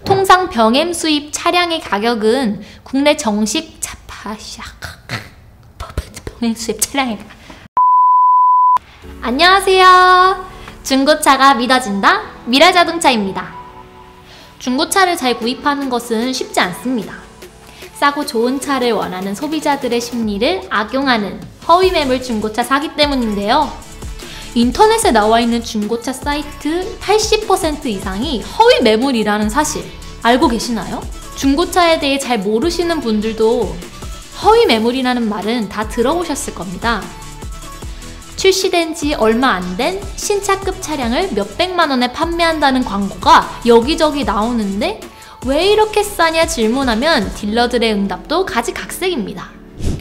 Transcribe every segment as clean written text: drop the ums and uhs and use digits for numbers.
통상 병행 수입 차량의 가격은 국내 정식 병행 수입 차량의 안녕하세요. 중고차가 믿어진다 미래자동차입니다. 중고차를 잘 구입하는 것은 쉽지 않습니다. 싸고 좋은 차를 원하는 소비자들의 심리를 악용하는 허위 매물 중고차 사기 때문인데요. 인터넷에 나와 있는 중고차 사이트 80% 이상이 허위 매물이라는 사실 알고 계시나요? 중고차에 대해 잘 모르시는 분들도 허위 매물이라는 말은 다 들어보셨을 겁니다. 출시된 지 얼마 안 된 신차급 차량을 몇백만 원에 판매한다는 광고가 여기저기 나오는데 왜 이렇게 싸냐 질문하면 딜러들의 응답도 가지각색입니다.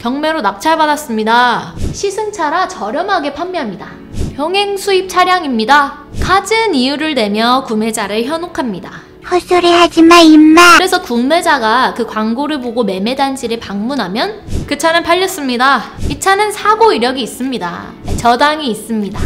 경매로 낙찰받았습니다. 시승차라 저렴하게 판매합니다. 병행 수입 차량입니다. 갖은 이유를 내며 구매자를 현혹합니다. 헛소리 하지마 임마. 그래서 구매자가 그 광고를 보고 매매단지를 방문하면 그 차는 팔렸습니다. 이 차는 사고 이력이 있습니다. 저당이 있습니다.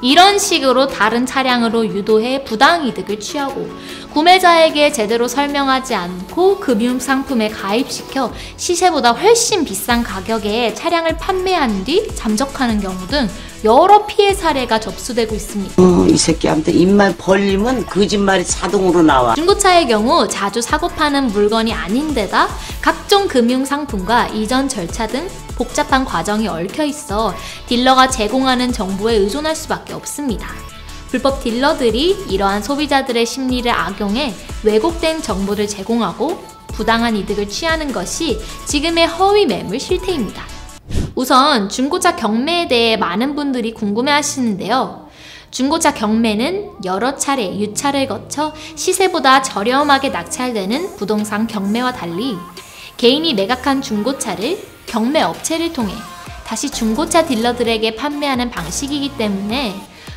이런 식으로 다른 차량으로 유도해 부당이득을 취하고 구매자에게 제대로 설명하지 않고 금융상품에 가입시켜 시세보다 훨씬 비싼 가격에 차량을 판매한 뒤 잠적하는 경우 등 여러 피해 사례가 접수되고 있습니다. 이 새끼한테 입만 벌리면 거짓말이 자동으로 나와. 중고차의 경우 자주 사고 파는 물건이 아닌데다 각종 금융상품과 이전 절차 등 복잡한 과정이 얽혀있어 딜러가 제공하는 정보에 의존할 수밖에 없습니다. 불법 딜러들이 이러한 소비자들의 심리를 악용해 왜곡된 정보를 제공하고 부당한 이득을 취하는 것이 지금의 허위 매물 실태입니다. 우선 중고차 경매에 대해 많은 분들이 궁금해하시는데요. 중고차 경매는 여러 차례 유찰을 거쳐 시세보다 저렴하게 낙찰되는 부동산 경매와 달리 개인이 매각한 중고차를 경매 업체를 통해 다시 중고차 딜러들에게 판매하는 방식이기 때문에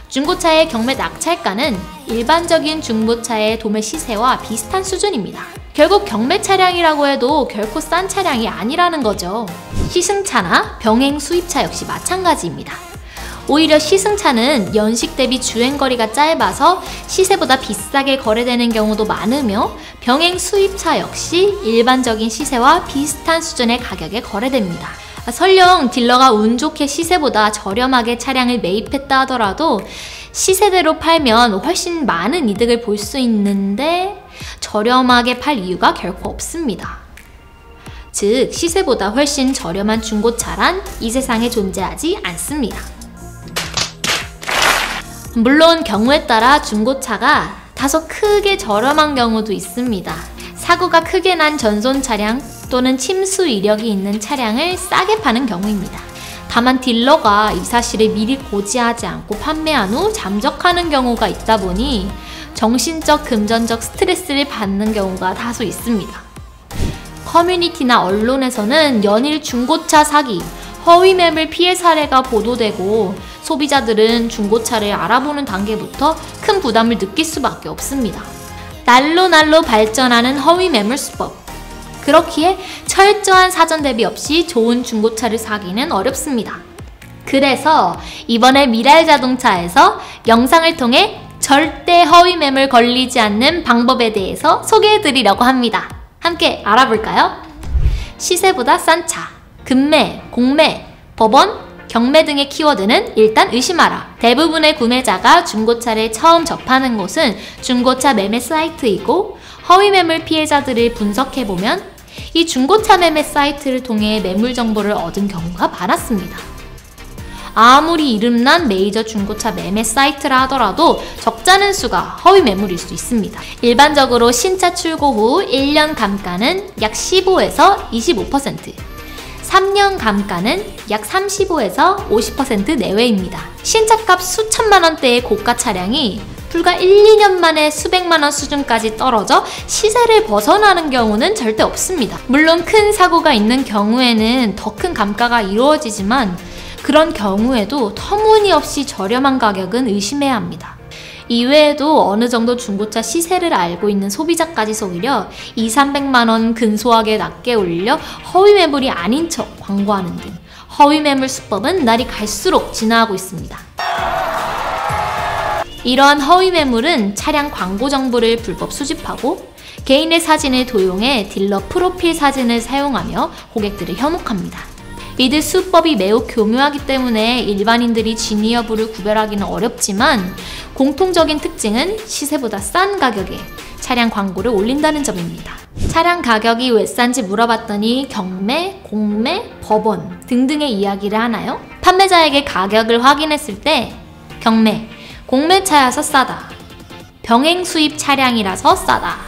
중고차의 경매 낙찰가는 일반적인 중고차의 도매 시세와 비슷한 수준입니다. 결국 경매 차량이라고 해도 결코 싼 차량이 아니라는 거죠. 시승차나 병행 수입차 역시 마찬가지입니다. 오히려 시승차는 연식 대비 주행거리가 짧아서 시세보다 비싸게 거래되는 경우도 많으며 병행 수입차 역시 일반적인 시세와 비슷한 수준의 가격에 거래됩니다. 설령 딜러가 운 좋게 시세보다 저렴하게 차량을 매입했다 하더라도 시세대로 팔면 훨씬 많은 이득을 볼 수 있는데 저렴하게 팔 이유가 결코 없습니다. 즉 시세보다 훨씬 저렴한 중고차란 이 세상에 존재하지 않습니다. 물론 경우에 따라 중고차가 다소 크게 저렴한 경우도 있습니다. 사고가 크게 난 전손 차량 또는 침수 이력이 있는 차량을 싸게 파는 경우입니다. 다만 딜러가 이 사실을 미리 고지하지 않고 판매한 후 잠적하는 경우가 있다 보니 정신적, 금전적 스트레스를 받는 경우가 다소 있습니다. 커뮤니티나 언론에서는 연일 중고차 사기, 허위 매물 피해 사례가 보도되고 소비자들은 중고차를 알아보는 단계부터 큰 부담을 느낄 수밖에 없습니다. 날로 발전하는 허위 매물 수법. 그렇기에 철저한 사전 대비 없이 좋은 중고차를 사기는 어렵습니다. 그래서 이번에 미래자동차에서 영상을 통해 절대 허위 매물 걸리지 않는 방법에 대해서 소개해드리려고 합니다. 함께 알아볼까요? 시세보다 싼 차, 금매, 공매, 법원, 경매 등의 키워드는 일단 의심하라. 대부분의 구매자가 중고차를 처음 접하는 곳은 중고차 매매 사이트이고 허위 매물 피해자들을 분석해보면 이 중고차 매매 사이트를 통해 매물 정보를 얻은 경우가 많았습니다. 아무리 이름난 메이저 중고차 매매 사이트라 하더라도 적잖은 수가 허위 매물일 수 있습니다. 일반적으로 신차 출고 후 1년 감가는 약 15에서 25%, 3년 감가는 약 35에서 50% 내외입니다. 신차값 수천만 원대의 고가 차량이 불과 1, 2년 만에 수백만 원 수준까지 떨어져 시세를 벗어나는 경우는 절대 없습니다. 물론 큰 사고가 있는 경우에는 더 큰 감가가 이루어지지만 그런 경우에도 터무니없이 저렴한 가격은 의심해야 합니다. 이외에도 어느 정도 중고차 시세를 알고 있는 소비자까지 오히려 200~300만 원 근소하게 낮게 올려 허위 매물이 아닌 척 광고하는 등 허위 매물 수법은 날이 갈수록 진화하고 있습니다. 이러한 허위 매물은 차량 광고 정보를 불법 수집하고 개인의 사진을 도용해 딜러 프로필 사진을 사용하며 고객들을 현혹합니다. 이들 수법이 매우 교묘하기 때문에 일반인들이 진위 여부를 구별하기는 어렵지만 공통적인 특징은 시세보다 싼 가격에 차량 광고를 올린다는 점입니다. 차량 가격이 왜 싼지 물어봤더니 경매, 공매, 법원 등등의 이야기를 하나요? 판매자에게 가격을 확인했을 때 경매, 공매차여서 싸다, 병행 수입 차량이라서 싸다,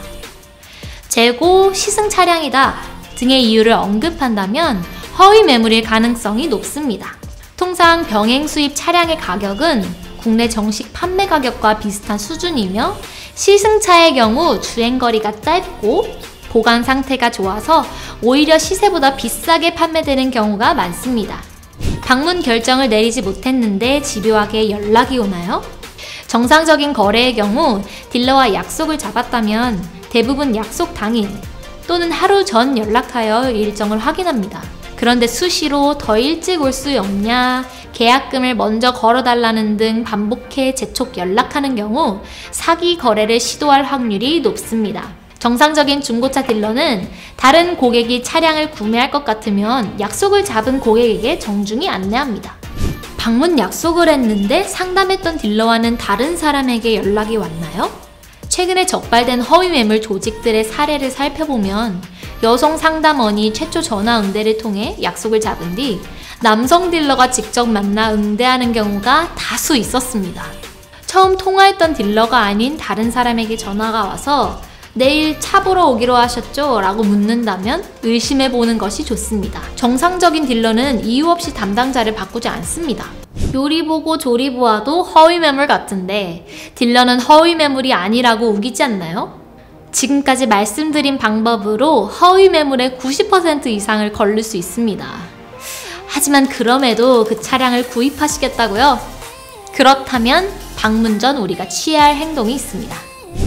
재고, 시승 차량이다 등의 이유를 언급한다면 허위 매물일 가능성이 높습니다. 통상 병행 수입 차량의 가격은 국내 정식 판매 가격과 비슷한 수준이며 시승차의 경우 주행거리가 짧고 보관 상태가 좋아서 오히려 시세보다 비싸게 판매되는 경우가 많습니다. 방문 결정을 내리지 못했는데 집요하게 연락이 오나요? 정상적인 거래의 경우 딜러와 약속을 잡았다면 대부분 약속 당일 또는 하루 전 연락하여 일정을 확인합니다. 그런데 수시로 더 일찍 올 수 없냐, 계약금을 먼저 걸어달라는 등 반복해 재촉 연락하는 경우 사기 거래를 시도할 확률이 높습니다. 정상적인 중고차 딜러는 다른 고객이 차량을 구매할 것 같으면 약속을 잡은 고객에게 정중히 안내합니다. 방문 약속을 했는데 상담했던 딜러와는 다른 사람에게 연락이 왔나요? 최근에 적발된 허위 매물 조직들의 사례를 살펴보면 여성 상담원이 최초 전화 응대를 통해 약속을 잡은 뒤 남성 딜러가 직접 만나 응대하는 경우가 다수 있었습니다. 처음 통화했던 딜러가 아닌 다른 사람에게 전화가 와서 내일 차 보러 오기로 하셨죠? 라고 묻는다면 의심해보는 것이 좋습니다. 정상적인 딜러는 이유 없이 담당자를 바꾸지 않습니다. 요리 보고 조리 보아도 허위 매물 같은데 딜러는 허위 매물이 아니라고 우기지 않나요? 지금까지 말씀드린 방법으로 허위 매물의 90% 이상을 걸릴 수 있습니다. 하지만 그럼에도 그 차량을 구입하시겠다고요? 그렇다면 방문 전 우리가 취해야 할 행동이 있습니다.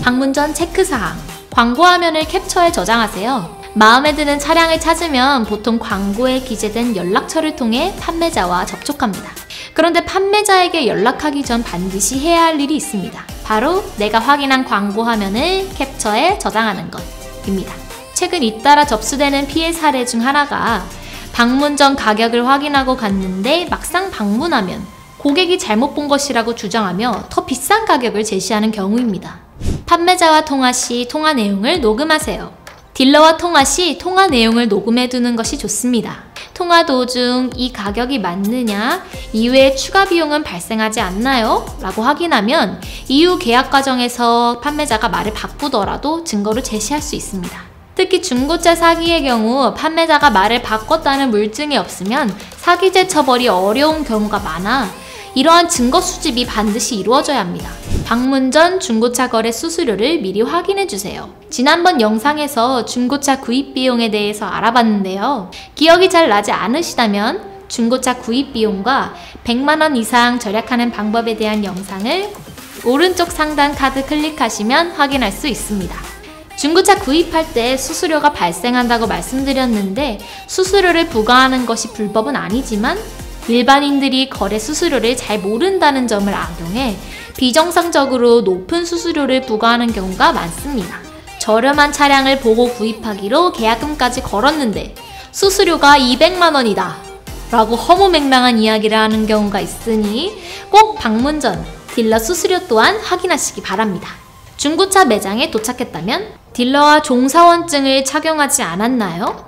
방문 전 체크사항, 광고 화면을 캡처해 저장하세요. 마음에 드는 차량을 찾으면 보통 광고에 기재된 연락처를 통해 판매자와 접촉합니다. 그런데 판매자에게 연락하기 전 반드시 해야 할 일이 있습니다. 바로 내가 확인한 광고 화면을 캡처해 저장하는 것입니다. 최근 잇따라 접수되는 피해 사례 중 하나가 방문 전 가격을 확인하고 갔는데 막상 방문하면 고객이 잘못 본 것이라고 주장하며 더 비싼 가격을 제시하는 경우입니다. 판매자와 통화 시 통화 내용을 녹음하세요. 딜러와 통화 시 통화 내용을 녹음해 두는 것이 좋습니다. 통화 도중 이 가격이 맞느냐, 이외에 추가 비용은 발생하지 않나요? 라고 확인하면 이후 계약 과정에서 판매자가 말을 바꾸더라도 증거로 제시할 수 있습니다. 특히 중고차 사기의 경우 판매자가 말을 바꿨다는 물증이 없으면 사기죄 처벌이 어려운 경우가 많아 이러한 증거 수집이 반드시 이루어져야 합니다. 방문 전 중고차 거래 수수료를 미리 확인해 주세요. 지난번 영상에서 중고차 구입 비용에 대해서 알아봤는데요. 기억이 잘 나지 않으시다면 중고차 구입 비용과 100만원 이상 절약하는 방법에 대한 영상을 오른쪽 상단 카드 클릭하시면 확인할 수 있습니다. 중고차 구입할 때 수수료가 발생한다고 말씀드렸는데 수수료를 부과하는 것이 불법은 아니지만 일반인들이 거래 수수료를 잘 모른다는 점을 악용해 비정상적으로 높은 수수료를 부과하는 경우가 많습니다. 저렴한 차량을 보고 구입하기로 계약금까지 걸었는데 수수료가 200만원이다 라고 허무맹랑한 이야기를 하는 경우가 있으니 꼭 방문 전 딜러 수수료 또한 확인하시기 바랍니다. 중고차 매장에 도착했다면 딜러와 종사원증을 착용하지 않았나요?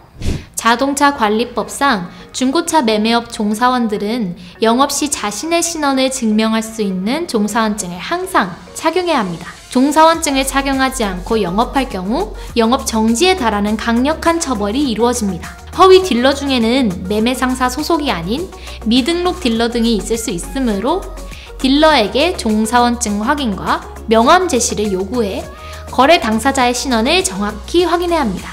자동차 관리법상 중고차 매매업 종사원들은 영업 시 자신의 신원을 증명할 수 있는 종사원증을 항상 착용해야 합니다. 종사원증을 착용하지 않고 영업할 경우 영업 정지에 달하는 강력한 처벌이 이루어집니다. 허위 딜러 중에는 매매상사 소속이 아닌 미등록 딜러 등이 있을 수 있으므로 딜러에게 종사원증 확인과 명함 제시를 요구해 거래 당사자의 신원을 정확히 확인해야 합니다.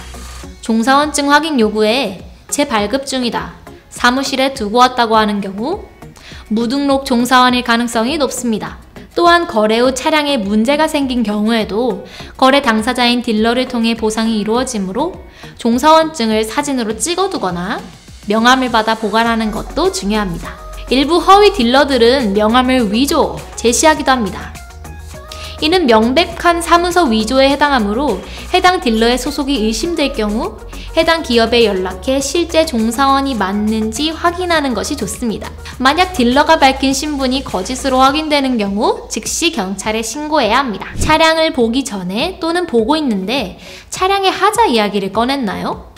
종사원증 확인 요구에 재발급 중이다, 사무실에 두고 왔다고 하는 경우 무등록 종사원일 가능성이 높습니다. 또한 거래 후 차량에 문제가 생긴 경우에도 거래 당사자인 딜러를 통해 보상이 이루어지므로 종사원증을 사진으로 찍어두거나 명함을 받아 보관하는 것도 중요합니다. 일부 허위 딜러들은 명함을 위조, 제시하기도 합니다. 이는 명백한 사무소 위조에 해당하므로 해당 딜러의 소속이 의심될 경우 해당 기업에 연락해 실제 종사원이 맞는지 확인하는 것이 좋습니다. 만약 딜러가 밝힌 신분이 거짓으로 확인되는 경우 즉시 경찰에 신고해야 합니다. 차량을 보기 전에 또는 보고 있는데 차량의 하자 이야기를 꺼냈나요?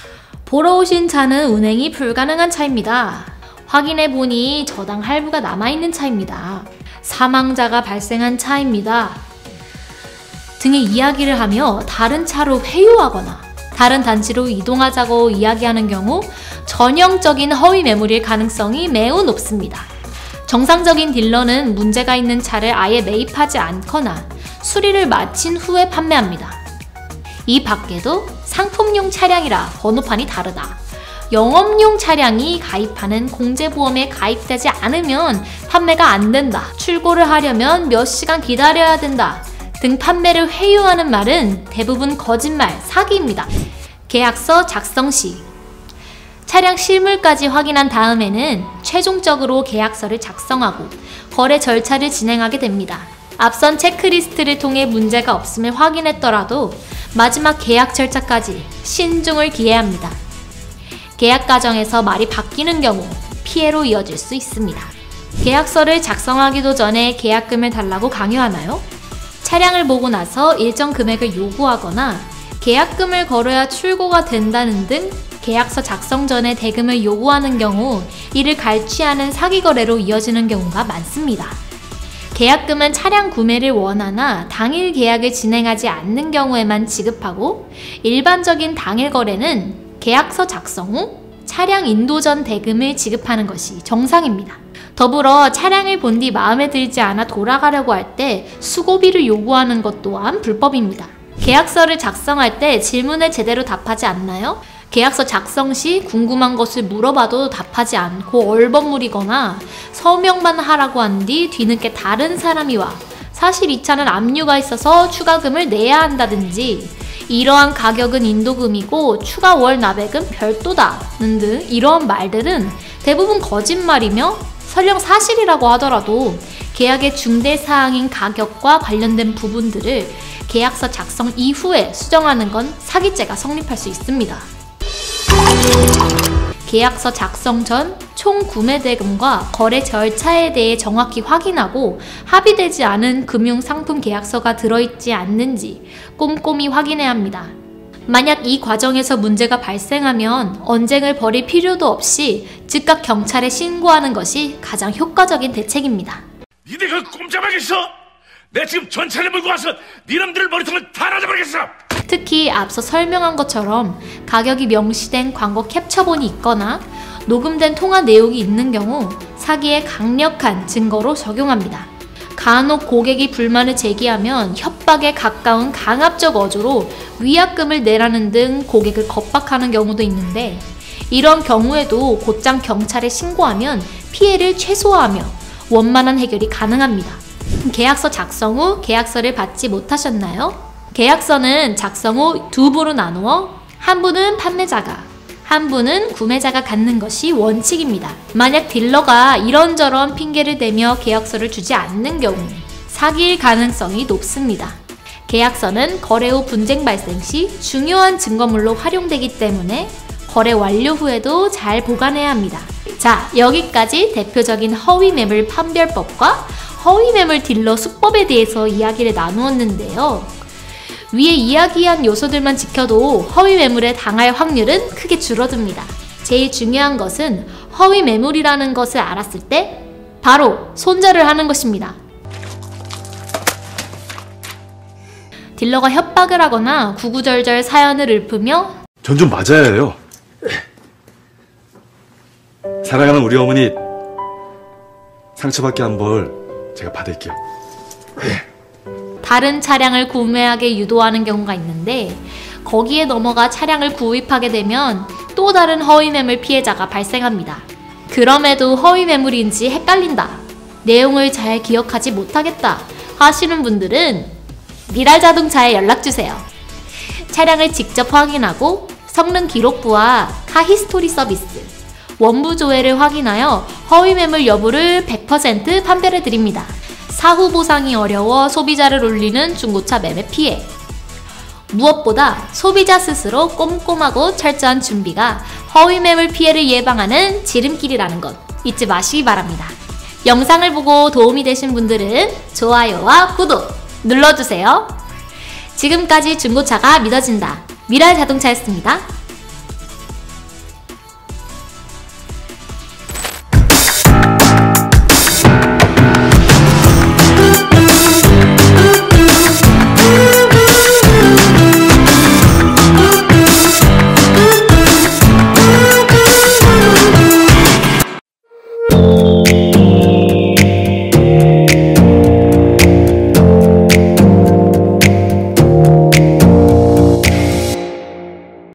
보러 오신 차는 운행이 불가능한 차입니다. 확인해보니 저당 할부가 남아있는 차입니다. 사망자가 발생한 차입니다. 등의 이야기를 하며 다른 차로 회유하거나 다른 단지로 이동하자고 이야기하는 경우 전형적인 허위 매물일 가능성이 매우 높습니다. 정상적인 딜러는 문제가 있는 차를 아예 매입하지 않거나 수리를 마친 후에 판매합니다. 이 밖에도 상품용 차량이라 번호판이 다르다, 영업용 차량이 가입하는 공제보험에 가입되지 않으면 판매가 안 된다, 출고를 하려면 몇 시간 기다려야 된다 등 판매를 회유하는 말은 대부분 거짓말, 사기입니다. 계약서 작성 시 차량 실물까지 확인한 다음에는 최종적으로 계약서를 작성하고 거래 절차를 진행하게 됩니다. 앞선 체크리스트를 통해 문제가 없음을 확인했더라도 마지막 계약 절차까지 신중을 기해야 합니다. 계약 과정에서 말이 바뀌는 경우 피해로 이어질 수 있습니다. 계약서를 작성하기도 전에 계약금을 달라고 강요하나요? 차량을 보고 나서 일정 금액을 요구하거나 계약금을 걸어야 출고가 된다는 등 계약서 작성 전에 대금을 요구하는 경우 이를 갈취하는 사기 거래로 이어지는 경우가 많습니다. 계약금은 차량 구매를 원하나 당일 계약을 진행하지 않는 경우에만 지급하고 일반적인 당일 거래는 계약서 작성 후 차량 인도 전 대금을 지급하는 것이 정상입니다. 더불어 차량을 본 뒤 마음에 들지 않아 돌아가려고 할 때 수고비를 요구하는 것 또한 불법입니다. 계약서를 작성할 때 질문에 제대로 답하지 않나요? 계약서 작성 시 궁금한 것을 물어봐도 답하지 않고 얼버무리거나 서명만 하라고 한 뒤 뒤늦게 다른 사람이 와 사실 이 차는 압류가 있어서 추가금을 내야 한다든지 이러한 가격은 인도금이고 추가 월 납액은 별도다는 등 이러한 말들은 대부분 거짓말이며 설령 사실이라고 하더라도 계약의 중대 사항인 가격과 관련된 부분들을 계약서 작성 이후에 수정하는 건 사기죄가 성립할 수 있습니다. 계약서 작성 전 총 구매 대금과 거래 절차에 대해 정확히 확인하고 합의되지 않은 금융상품 계약서가 들어있지 않는지 꼼꼼히 확인해야 합니다. 만약 이 과정에서 문제가 발생하면 언쟁을 벌일 필요도 없이 즉각 경찰에 신고하는 것이 가장 효과적인 대책입니다. 니네가 꼼짝하겠어? 내가 지금 전차를 몰고 와서 니놈들 머리통을 다 놔줘버리겠어! 특히 앞서 설명한 것처럼 가격이 명시된 광고 캡처본이 있거나 녹음된 통화 내용이 있는 경우 사기에 강력한 증거로 적용합니다. 간혹 고객이 불만을 제기하면 협박에 가까운 강압적 어조로 위약금을 내라는 등 고객을 겁박하는 경우도 있는데 이런 경우에도 곧장 경찰에 신고하면 피해를 최소화하며 원만한 해결이 가능합니다. 계약서 작성 후 계약서를 받지 못하셨나요? 계약서는 작성 후 두 부로 나누어 한 부는 판매자가, 한 부는 구매자가 갖는 것이 원칙입니다. 만약 딜러가 이런저런 핑계를 대며 계약서를 주지 않는 경우 사기일 가능성이 높습니다. 계약서는 거래 후 분쟁 발생 시 중요한 증거물로 활용되기 때문에 거래 완료 후에도 잘 보관해야 합니다. 자, 여기까지 대표적인 허위 매물 판별법과 허위 매물 딜러 수법에 대해서 이야기를 나누었는데요. 위에 이야기한 요소들만 지켜도 허위 매물에 당할 확률은 크게 줄어듭니다. 제일 중요한 것은 허위 매물이라는 것을 알았을 때 바로 손절을 하는 것입니다. 딜러가 협박을 하거나 구구절절 사연을 읊으며 전 좀 맞아야 해요. 사랑하는 우리 어머니 상처받게 한 벌 제가 받을게요. 다른 차량을 구매하게 유도하는 경우가 있는데 거기에 넘어가 차량을 구입하게 되면 또 다른 허위 매물 피해자가 발생합니다. 그럼에도 허위 매물인지 헷갈린다, 내용을 잘 기억하지 못하겠다 하시는 분들은 미랄자동차에 연락주세요. 차량을 직접 확인하고 성능 기록부와 카히스토리 서비스, 원부 조회를 확인하여 허위 매물 여부를 100% 판별해드립니다. 사후 보상이 어려워 소비자를 울리는 중고차 매매 피해. 무엇보다 소비자 스스로 꼼꼼하고 철저한 준비가 허위 매물 피해를 예방하는 지름길이라는 것 잊지 마시기 바랍니다. 영상을 보고 도움이 되신 분들은 좋아요와 구독 눌러주세요. 지금까지 중고차가 믿어진다. 미랄 자동차였습니다.